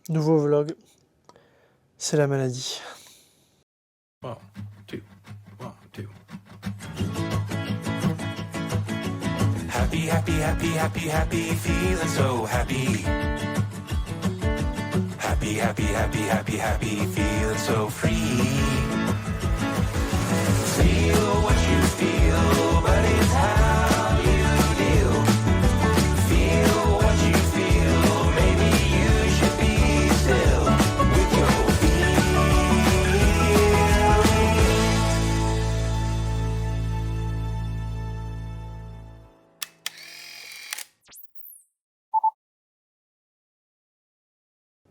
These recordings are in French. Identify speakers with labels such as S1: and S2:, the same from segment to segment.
S1: Nouveau vlog. C'est la maladie.
S2: One, two, one, two. Happy, happy, happy, happy, happy, feeling so happy. Happy, happy, happy, happy, happy, feeling so free. Feel what you feel, but it's how you deal. Feel what you feel, maybe you should be still with your feelings.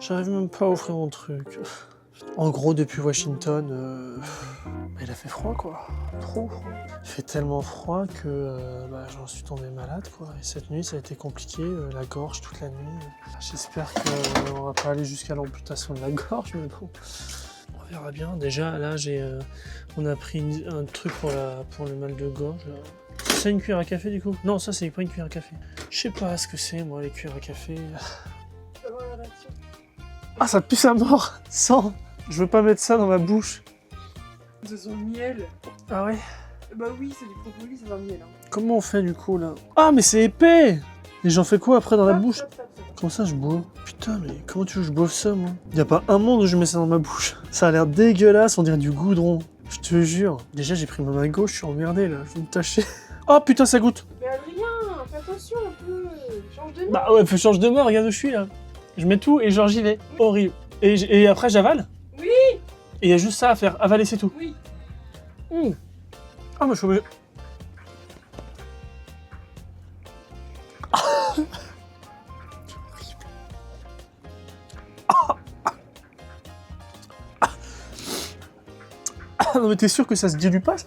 S1: J'arrive même pas à ouvrir mon truc. En gros, depuis Washington, il a fait froid, quoi. Trop. Il fait tellement froid que j'en suis tombé malade, quoi. Et cette nuit, ça a été compliqué, la gorge toute la nuit. J'espère qu'on va pas aller jusqu'à l'amputation de la gorge, mais bon, on verra bien. Déjà, là, on a pris un truc pour le mal de gorge. C'est une cuillère à café, du coup? Non, ça, c'est pas une cuillère à café. Je sais pas ce que c'est, moi, les cuillères à café. Ah, ça pue sa mort! Sans! Je veux pas mettre ça dans ma bouche.
S3: Ça sent le miel.
S1: Ah ouais?
S3: Bah oui, c'est du propolis, ça sent le miel. Hein.
S1: Comment on fait du coup là? Ah, mais c'est épais! Et j'en fais quoi après dans la bouche? Comment ça je bois? Putain, mais comment tu veux que je boive ça, moi? Y'a pas un monde où je mets ça dans ma bouche. Ça a l'air dégueulasse, on dirait du goudron. Je te jure. Déjà, j'ai pris ma main gauche, je suis emmerdé là, je vais me tâcher. Oh putain, ça goûte!
S3: Mais Adrien, fais attention un peu. Change de main.
S1: Bah ouais, change de main, regarde où je suis là. Je mets tout et genre j'y vais. Horrible. Et après, j'avale?
S3: Oui.
S1: Et il y a juste ça à faire, avaler, c'est tout.
S3: Oui.
S1: Ah, mais je suis obligé. Ah non mais t'es sûr que ça se dilue pas ça?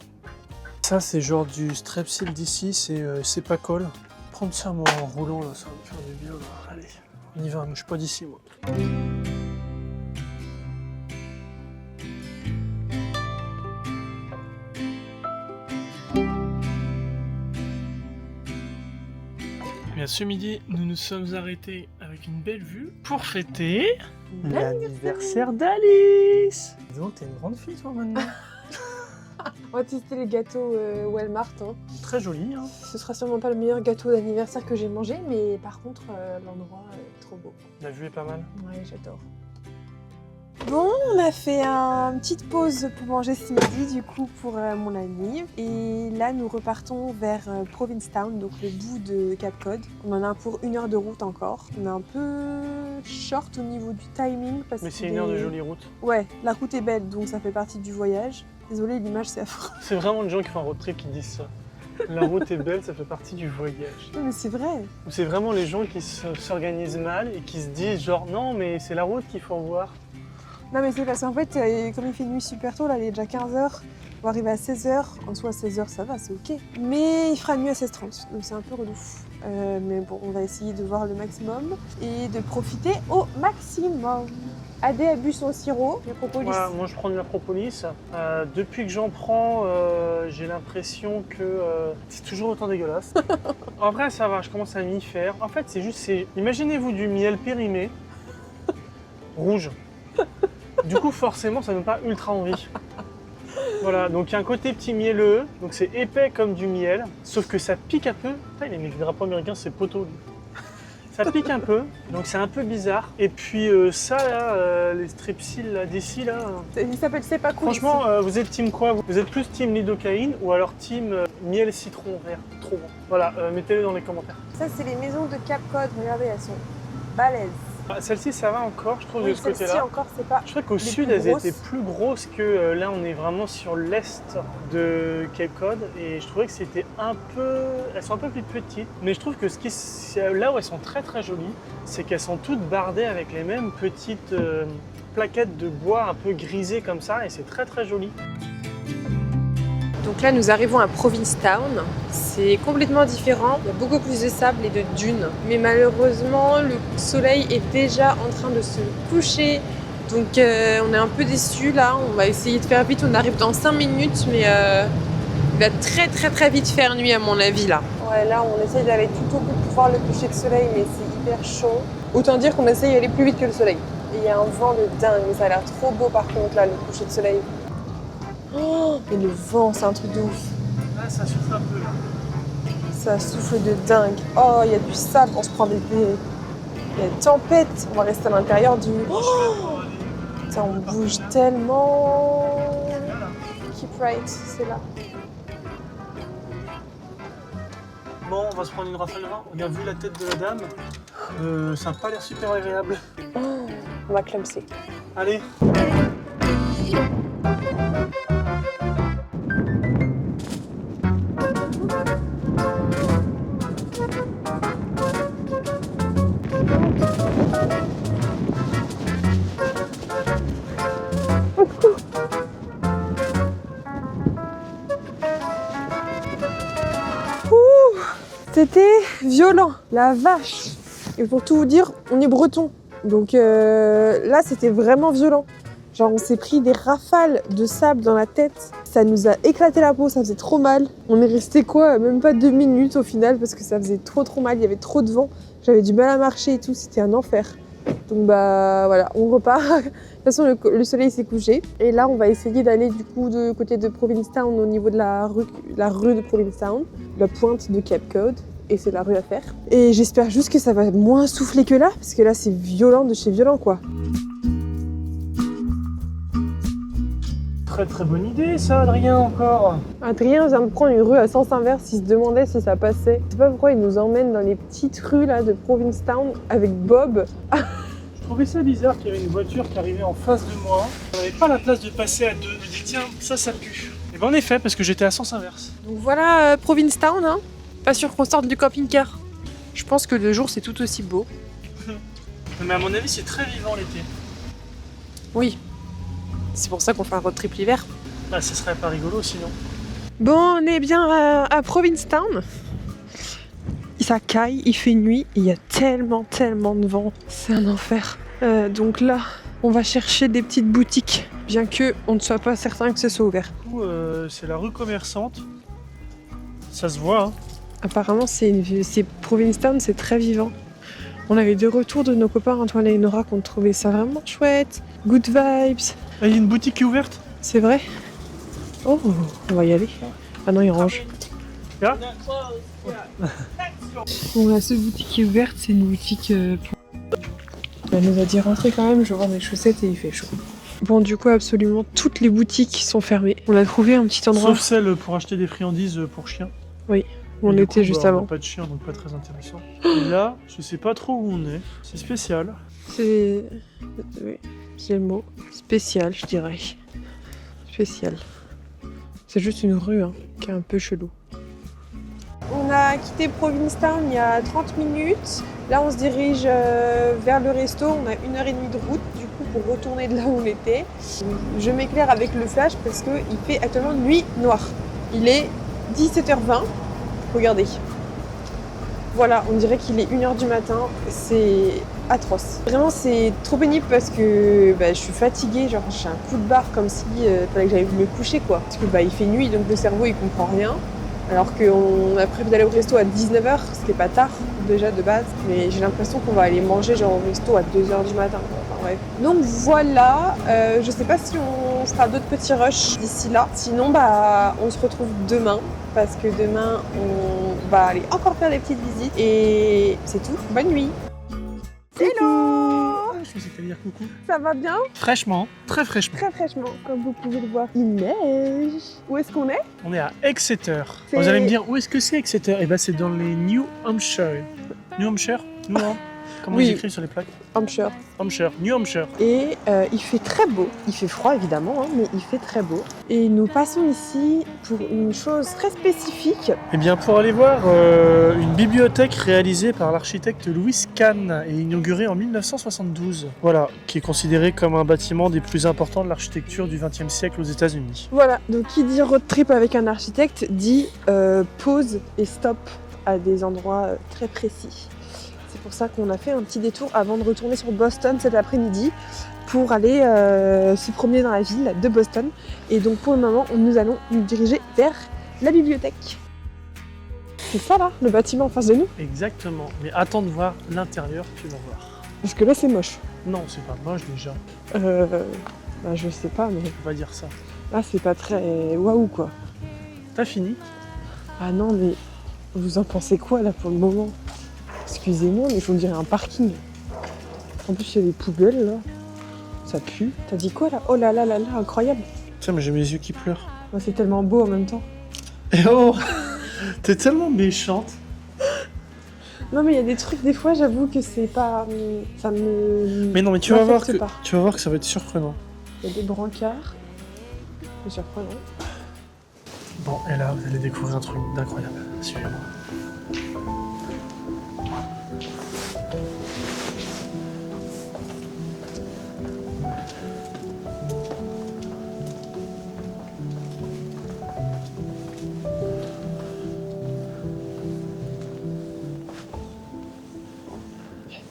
S1: Ça c'est genre du strepsil d'ici, c'est pas colle. Prendre ça moi en roulant là, ça va me faire du bien là. Allez, on y va, mais je suis pas d'ici moi. Bien, ce midi, nous nous sommes arrêtés avec une belle vue pour fêter l'anniversaire d'Alice. Dis donc, t'es une grande fille toi maintenant.
S3: On va tester les gâteaux Walmart. Hein.
S1: Très joli, hein.
S3: Ce sera sûrement pas le meilleur gâteau d'anniversaire que j'ai mangé, mais par contre, l'endroit est trop beau.
S1: La vue est pas mal.
S3: Ouais, j'adore. Bon, on a fait une petite pause pour manger ce midi, du coup, pour mon anniv. Et là, nous repartons vers Provincetown, donc le bout de Cape Cod. On en a pour 1 heure de route encore. On est un peu short au niveau du timing. Parce
S1: Mais c'est une heure de jolie route.
S3: Ouais, la route est belle, donc ça fait partie du voyage. Désolée, l'image, c'est affreux.
S1: C'est vraiment les gens qui font un road trip qui disent ça. La route est belle, ça fait partie du voyage.
S3: Non, mais c'est vrai.
S1: Ou c'est vraiment les gens qui s'organisent mal et qui se disent genre non, mais c'est la route qu'il faut voir.
S3: Non, mais c'est parce qu'en fait, comme il fait nuit super tôt, là, il est déjà 15h. On va arriver à 16h. En soi, 16h, ça va, c'est ok. Mais il fera nuit à 16h30, donc c'est un peu relou. Mais bon, on va essayer de voir le maximum et de profiter au maximum. Adé a bu son sirop, la propolis.
S1: Voilà, moi je prends de la propolis. Depuis que j'en prends, j'ai l'impression que c'est toujours autant dégueulasse. En vrai, ça va, je commence à m'y faire. En fait, c'est juste, imaginez-vous du miel périmé, rouge. Du coup, forcément, ça donne pas ultra envie. Voilà, donc il y a un côté petit mielleux, donc c'est épais comme du miel, sauf que ça pique un peu. Putain, les drapeaux américains, c'est poteau. Lui. Ça pique un peu, donc c'est un peu bizarre. Et puis ça, là, les strepsils là, d'ici, là...
S3: Il s'appelle C'est pas cool.
S1: Franchement, vous êtes team quoi? Vous êtes plus team lidocaïne ou alors team miel citron vert? Trop bon. Voilà, mettez-le dans les commentaires.
S3: Ça, c'est les maisons de Cape Cod. Regardez, elles sont balèzes.
S1: Celle-ci, ça va encore, je trouve,
S3: Oui,
S1: de ce côté-là.
S3: celle-ci encore, c'est pas...
S1: Je crois qu'au
S3: les
S1: sud,
S3: plus
S1: elles
S3: grosses.
S1: étaient plus grosses que là, on est vraiment sur l'est de Cape Cod. Et je trouvais que c'était un peu... Elles sont un peu plus petites. Mais je trouve que là où elles sont très très jolies, c'est qu'elles sont toutes bardées avec les mêmes petites plaquettes de bois un peu grisées comme ça. Et c'est très très joli.
S3: Donc là, nous arrivons à Provincetown. C'est complètement différent. Il y a beaucoup plus de sable et de dunes. Mais malheureusement, le soleil est déjà en train de se coucher. Donc on est un peu déçus là. On va essayer de faire vite. On arrive dans 5 minutes, mais il va très très très vite faire nuit à mon avis là. Ouais, là on essaye d'aller tout au bout pour voir le coucher de soleil, mais c'est hyper chaud. Autant dire qu'on essaye d'aller plus vite que le soleil. Et il y a un vent de dingue, mais ça a l'air trop beau par contre là, le coucher de soleil. Oh, et le vent, c'est un truc de ouf.
S1: Là, ça souffle un peu. Là.
S3: Ça souffle de dingue. Oh, il y a du sable, on se prend des... Il y a une tempête, on va rester à l'intérieur du... Oh, putain, on bouge tellement. Keep right, c'est là.
S1: Bon, on va se prendre une rafale de vin. On a vu la tête de la dame. Ça n'a pas l'air super agréable.
S3: Oh, on va clumser.
S1: Allez.
S3: C'était violent, la vache. Et pour tout vous dire, on est breton. Donc là, c'était vraiment violent. Genre, on s'est pris des rafales de sable dans la tête. Ça nous a éclaté la peau, ça faisait trop mal. On est resté quoi, même pas 2 minutes au final, parce que ça faisait trop mal. Il y avait trop de vent. J'avais du mal à marcher et tout, c'était un enfer. Donc bah voilà, on repart. De toute façon, le soleil s'est couché. Et là, on va essayer d'aller du coup de côté de Provincetown, au niveau de la rue de Provincetown, la pointe de Cape Cod. Et c'est la rue à faire. Et j'espère juste que ça va moins souffler que là, parce que là, c'est violent de chez violent, quoi.
S1: Très bonne idée ça, Adrien, encore.
S3: Adrien vient de prendre une rue à sens inverse, il se demandait si ça passait. Je sais pas pourquoi il nous emmène dans les petites rues là de Provincetown avec Bob.
S1: Je trouvais ça bizarre qu'il y avait une voiture qui arrivait en face de moi. On n'avait pas la place de passer à deux. Je me dis tiens, ça pue. Et ben en effet, parce que j'étais à sens inverse.
S3: Donc voilà Provincetown, hein. Pas sûr qu'on sorte du camping-car. Je pense que le jour c'est tout aussi beau.
S1: Mais à mon avis, c'est très vivant l'été.
S3: Oui. C'est pour ça qu'on fait un road trip l'hiver.
S1: Bah, ce serait pas rigolo sinon.
S3: Bon, on est bien à Provincetown. Ça caille, il fait nuit, et il y a tellement de vent. C'est un enfer. Donc là, on va chercher des petites boutiques, bien que on ne soit pas certain que ce soit ouvert.
S1: Du coup, c'est la rue commerçante. Ça se voit, hein.
S3: Apparemment, c'est Provincetown, c'est très vivant. On avait des retours de nos copains Antoine et Nora qui ont trouvé ça vraiment chouette. Good vibes.
S1: Ah, il y a une boutique qui est ouverte.
S3: C'est vrai? Oh, on va y aller. Ah non, il range.
S1: Là
S3: Bon, la seule boutique qui est ouverte, c'est une boutique... Elle nous a dit rentrer quand même, je vais voir mes chaussettes et il fait chaud. Bon, du coup, absolument toutes les boutiques sont fermées. On a trouvé un petit endroit...
S1: Sauf celle pour acheter des friandises pour chiens.
S3: Oui, où on
S1: Et du
S3: était
S1: coup,
S3: juste
S1: bah,
S3: avant.
S1: On n'a pas de chien, donc pas très intéressant. Et là, je sais pas trop où on est. C'est spécial.
S3: C'est... Oui, c'est le mot. Spécial, je dirais. Spécial. C'est juste une rue, hein, qui est un peu chelou. On a quitté Provincetown il y a 30 minutes. Là, on se dirige vers le resto. On a 1h30 de route, du coup, pour retourner de là où on était. Je m'éclaire avec le flash parce qu'il fait actuellement nuit noire. Il est 17h20. Regardez. Voilà, on dirait qu'il est 1h du matin. C'est atroce. Vraiment, c'est trop pénible parce que je suis fatiguée. Genre, j'ai un coup de barre comme si fallait que j'aille me coucher, quoi. Parce que il fait nuit, donc le cerveau, il comprend rien. Alors qu'on a prévu d'aller au resto à 19h, ce qui n'est pas tard déjà de base, mais j'ai l'impression qu'on va aller manger genre au resto à 2h du matin. Enfin, bref. Donc voilà, je sais pas si on fera d'autres petits rushs d'ici là. Sinon, on se retrouve demain, parce que demain, on va aller encore faire des petites visites. Et c'est tout, bonne nuit. Hello!
S1: Je pensais que t'allais dire coucou.
S3: Ça va bien?
S1: Fraîchement, très fraîchement.
S3: Très fraîchement, comme vous pouvez le voir. Il neige. Où est-ce qu'on est?
S1: On est à Exeter.
S3: C'est-
S1: Vous allez me dire où est-ce que c'est Exeter? Et c'est dans les New Hampshire. New Hampshire? New Hampshire? Comment
S3: Oui.
S1: ils écrivent sur les plaques?
S3: Hampshire.
S1: Hampshire, New Hampshire.
S3: Et il fait très beau. Il fait froid évidemment, hein, mais il fait très beau. Et nous passons ici pour une chose très spécifique.
S1: Eh bien, pour aller voir une bibliothèque réalisée par l'architecte Louis Kahn et inaugurée en 1972. Voilà, qui est considérée comme un bâtiment des plus importants de l'architecture du XXe siècle aux États-Unis.
S3: Voilà, donc qui dit road trip avec un architecte dit pause et stop à des endroits très précis. C'est pour ça qu'on a fait un petit détour avant de retourner sur Boston cet après-midi pour aller se promener dans la ville de Boston. Et donc pour le moment, nous allons nous diriger vers la bibliothèque. C'est ça là, le bâtiment en face de nous.
S1: Exactement. Mais attends de voir l'intérieur, tu vas voir.
S3: Parce que là, c'est moche.
S1: Non, c'est pas moche déjà.
S3: Bah, je sais pas, mais
S1: On va dire ça.
S3: là, c'est pas très waouh, quoi.
S1: T'as fini?
S3: Ah non, mais vous en pensez quoi, là, pour le moment? Excusez-moi, mais je vous dirais un parking. En plus, il y a des poubelles, là. Ça pue. T'as dit quoi, là? Oh là là là là, incroyable.
S1: Tiens, mais j'ai mes yeux qui pleurent.
S3: Oh, c'est tellement beau en même temps.
S1: Eh oh! T'es tellement méchante.
S3: Non, mais il y a des trucs, des fois, j'avoue que c'est pas... Ça me...
S1: Mais non, mais tu vas voir
S3: m'affecte
S1: que
S3: pas.
S1: tu vas voir que ça va être surprenant.
S3: Il y a des brancards. C'est surprenant.
S1: Bon, et là, vous allez découvrir un truc d'incroyable. Suivez-moi.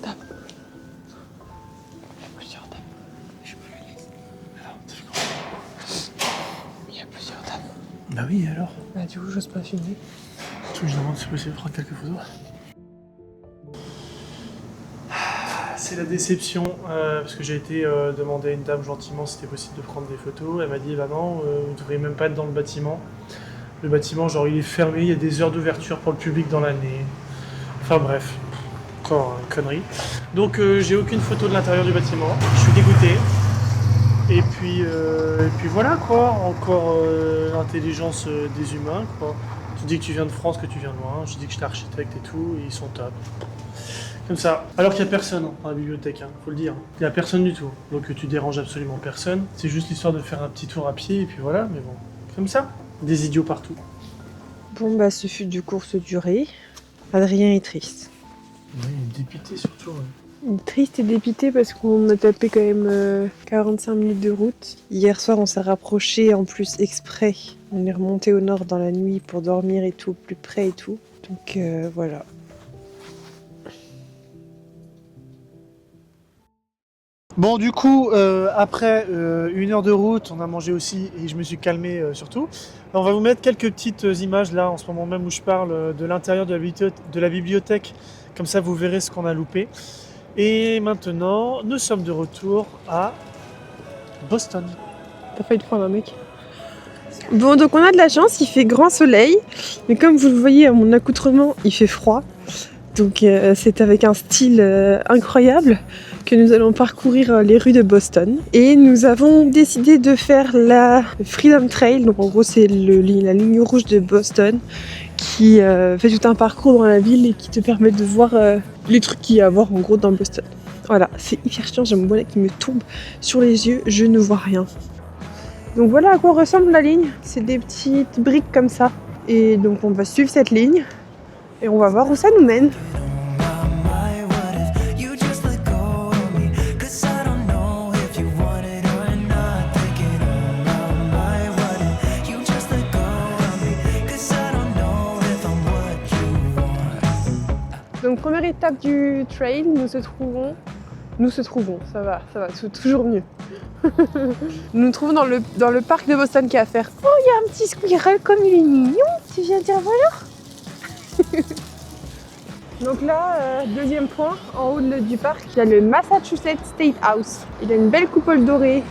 S3: Tape. Il y a plusieurs tables. Je suis mal à l'aise.
S1: Alors, t'as fait comment?
S3: Il y a plusieurs tables.
S1: Bah oui, alors.
S3: Bah, du coup, j'ose pas filmer.
S1: Je me demande si je peux essayer de prendre quelques photos. C'est la déception, parce que j'ai été demander à une dame gentiment si c'était possible de prendre des photos. Elle m'a dit, bah non, vous ne devriez même pas être dans le bâtiment. Le bâtiment, genre, il est fermé, il y a des heures d'ouverture pour le public dans l'année. Enfin bref, encore une connerie. Donc j'ai aucune photo de l'intérieur du bâtiment, je suis dégoûté. Et puis voilà quoi, encore l'intelligence des humains quoi. Tu dis que tu viens de France, que tu viens de loin, je dis que j'étais architecte et tout, et ils sont top. Comme ça. Alors qu'il n'y a personne dans la bibliothèque, hein, faut le dire. Il n'y a personne du tout. Donc tu déranges absolument personne. C'est juste l'histoire de faire un petit tour à pied et puis voilà, mais bon. Comme ça. Des idiots partout.
S3: Bon, bah, ce fut du courte durée. Adrien est triste.
S1: Oui, dépité surtout. Ouais.
S3: Triste et dépité parce qu'on a tapé quand même 45 minutes de route. Hier soir, on s'est rapproché en plus exprès. On est remonté au nord dans la nuit pour dormir et tout, plus près et tout. Donc voilà.
S1: Bon, du coup, après 1 heure de route, on a mangé aussi et je me suis calmé surtout. On va vous mettre quelques petites images là, en ce moment même où je parle de l'intérieur de la bibliothèque. Comme ça, vous verrez ce qu'on a loupé. Et maintenant, nous sommes de retour à Boston.
S3: T'as failli te prendre un mec. Bon, donc on a de la chance, il fait grand soleil. Mais comme vous le voyez à mon accoutrement, il fait froid. Donc c'est avec un style incroyable que nous allons parcourir les rues de Boston. Et nous avons décidé de faire la Freedom Trail. Donc en gros c'est la ligne rouge de Boston qui fait tout un parcours dans la ville et qui te permet de voir les trucs qu'il y a à voir en gros dans Boston. Voilà, c'est hyper chiant, j'ai mon bonnet qui me tombe sur les yeux, je ne vois rien. Donc voilà à quoi ressemble la ligne. C'est des petites briques comme ça. Et donc on va suivre cette ligne et on va voir où ça nous mène. Donc première étape du trail, nous se trouvons, ça va, c'est toujours mieux. Nous nous trouvons dans le parc de Boston qui a à faire. Oh, il y a un petit squirrel comme il est mignon, tu viens dire voilà. Donc là, deuxième point, en haut du parc, il y a le Massachusetts State House. Il a une belle coupole dorée.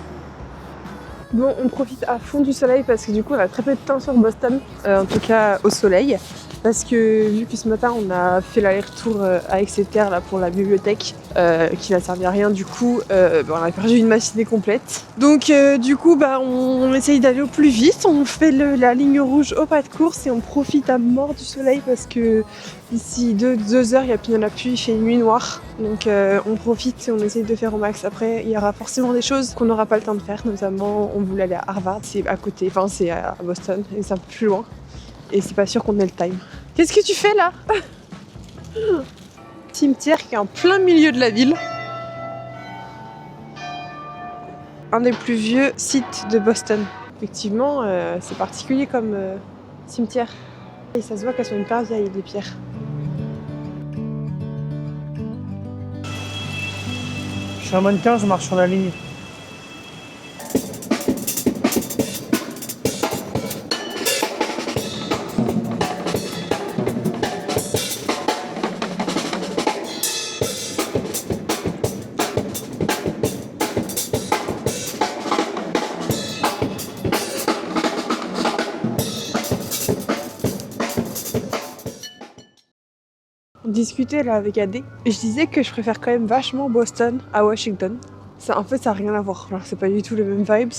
S3: Bon, on profite à fond du soleil parce que du coup on a très peu de temps sur Boston, en tout cas au soleil. Parce que vu que ce matin on a fait l'aller-retour à Exeter là, pour la bibliothèque qui n'a servi à rien, du coup on a perdu une matinée complète. Donc du coup on essaye d'aller au plus vite, on fait la ligne rouge au pas de course et on profite à mort du soleil parce que d'ici 2 heures il n'y en a plus, il fait une nuit noire. Donc on profite et on essaye de faire au max. Après il y aura forcément des choses qu'on n'aura pas le temps de faire, notamment on voulait aller à Harvard, c'est à côté, enfin c'est à Boston et c'est un peu plus loin. Et c'est pas sûr qu'on ait le time. Qu'est-ce que tu fais là? Cimetière qui est en plein milieu de la ville. Un des plus vieux sites de Boston. Effectivement, c'est particulier comme cimetière. Et ça se voit qu'elles sont hyper vieilles, les pierres.
S1: Je suis un mannequin, je marche sur la ligne.
S3: discutais là avec Adé et je disais que je préfère quand même vachement Boston à Washington. Ça, en fait, ça n'a rien à voir. Alors, c'est pas du tout les mêmes vibes.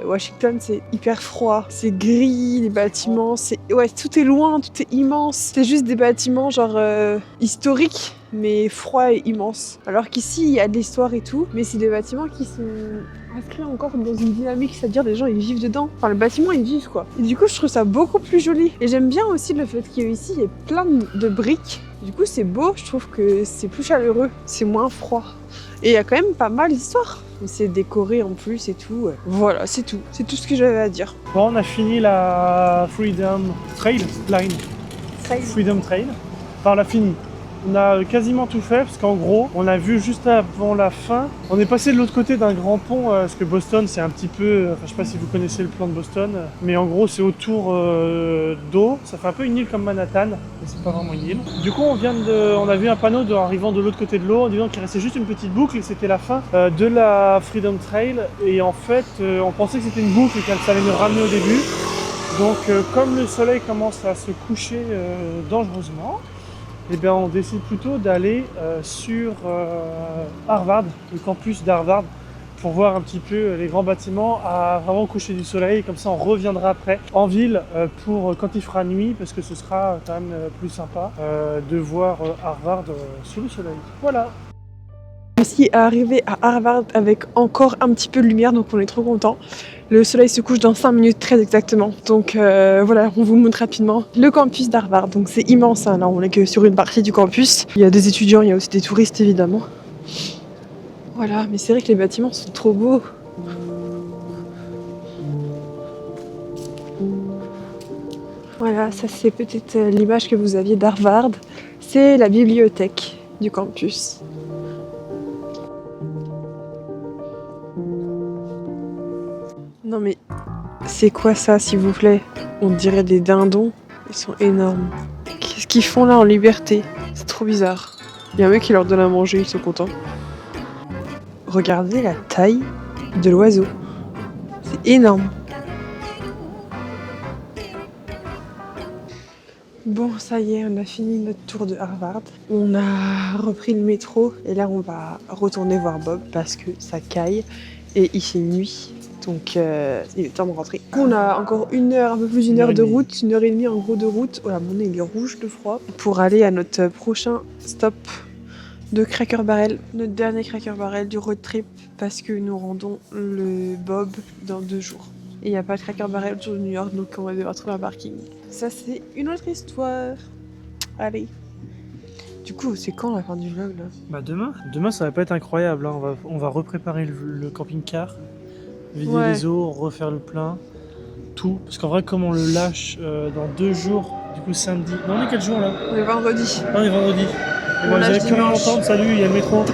S3: Washington, c'est hyper froid, c'est gris, les bâtiments, ouais, tout est loin, tout est immense. C'est juste des bâtiments genre historiques, mais froids et immenses. Alors qu'ici, il y a de l'histoire et tout, mais c'est des bâtiments qui sont inscrits encore dans une dynamique, c'est-à-dire les gens ils vivent dedans. Enfin, le bâtiment ils vivent quoi. Et du coup, je trouve ça beaucoup plus joli. Et j'aime bien aussi le fait qu'ici, il y ait plein de briques. Du coup, c'est beau, je trouve que c'est plus chaleureux, c'est moins froid. Et il y a quand même pas mal d'histoires. C'est décoré en plus et tout. Voilà, c'est tout. C'est tout ce que j'avais à dire.
S1: Bon, on a fini la Freedom Trail Line. Freedom Trail. Enfin, on l'a fini. On a quasiment tout fait parce qu'en gros, on a vu juste avant la fin, on est passé de l'autre côté d'un grand pont parce que Boston c'est un petit peu, je sais pas si vous connaissez le plan de Boston, mais en gros c'est autour d'eau, ça fait un peu une île comme Manhattan, mais c'est pas vraiment une île. Du coup on a vu un panneau arrivant de l'autre côté de l'eau en disant qu'il restait juste une petite boucle et que c'était la fin de la Freedom Trail et en fait on pensait que c'était une boucle et que ça allait nous ramener au début. Donc comme le soleil commence à se coucher dangereusement, eh bien, on décide plutôt d'aller sur Harvard, le campus d'Harvard, pour voir un petit peu les grands bâtiments à vraiment au coucher du soleil. Comme ça, on reviendra après en ville pour quand il fera nuit, parce que ce sera quand même plus sympa de voir Harvard sous le soleil. Voilà.
S3: Aussi arrivé à Harvard avec encore un petit peu de lumière, donc on est trop content. Le soleil se couche dans 5 minutes très exactement. Donc voilà, on vous montre rapidement le campus d'Harvard. Donc c'est immense, hein. Là on est que sur une partie du campus. Il y a des étudiants, il y a aussi des touristes évidemment. Voilà, mais c'est vrai que les bâtiments sont trop beaux. Voilà, ça c'est peut-être l'image que vous aviez d'Harvard. C'est la bibliothèque du campus. Non mais c'est quoi ça s'il vous plaît? On dirait des dindons, ils sont énormes. Qu'est-ce qu'ils font là en liberté? C'est trop bizarre. Il y a un mec qui leur donne à manger, ils sont contents. Regardez la taille de l'oiseau. C'est énorme. Bon, ça y est, on a fini notre tour de Harvard. On a repris le métro et là on va retourner voir Bob parce que ça caille et il fait nuit. Donc il est temps de rentrer. On a encore une heure, un peu plus d'une heure de route, 1h30 en gros de route. Oh là, mon nez il est rouge de froid. Pour aller à notre prochain stop de Cracker Barrel, notre dernier Cracker Barrel du road trip parce que nous rendons le Bob dans 2 jours. Et il n'y a pas de Cracker Barrel autour de New York, donc on va devoir trouver un parking. Ça c'est une autre histoire. Allez. Du coup, c'est quand la fin du vlog là?
S1: Bah demain. Demain ça va pas être incroyable, hein. On va repréparer le camping-car. Vider les eaux, refaire le plein, tout. Parce qu'en vrai, comme on le lâche dans 2 jours, du coup samedi. Non, on est quel jour là?
S3: On est vendredi.
S1: Non, on est vendredi. Et
S3: On
S1: bon, vous
S3: lâche
S1: allez plus rien
S3: dimanche.
S1: entendre, salut, il y a le métro.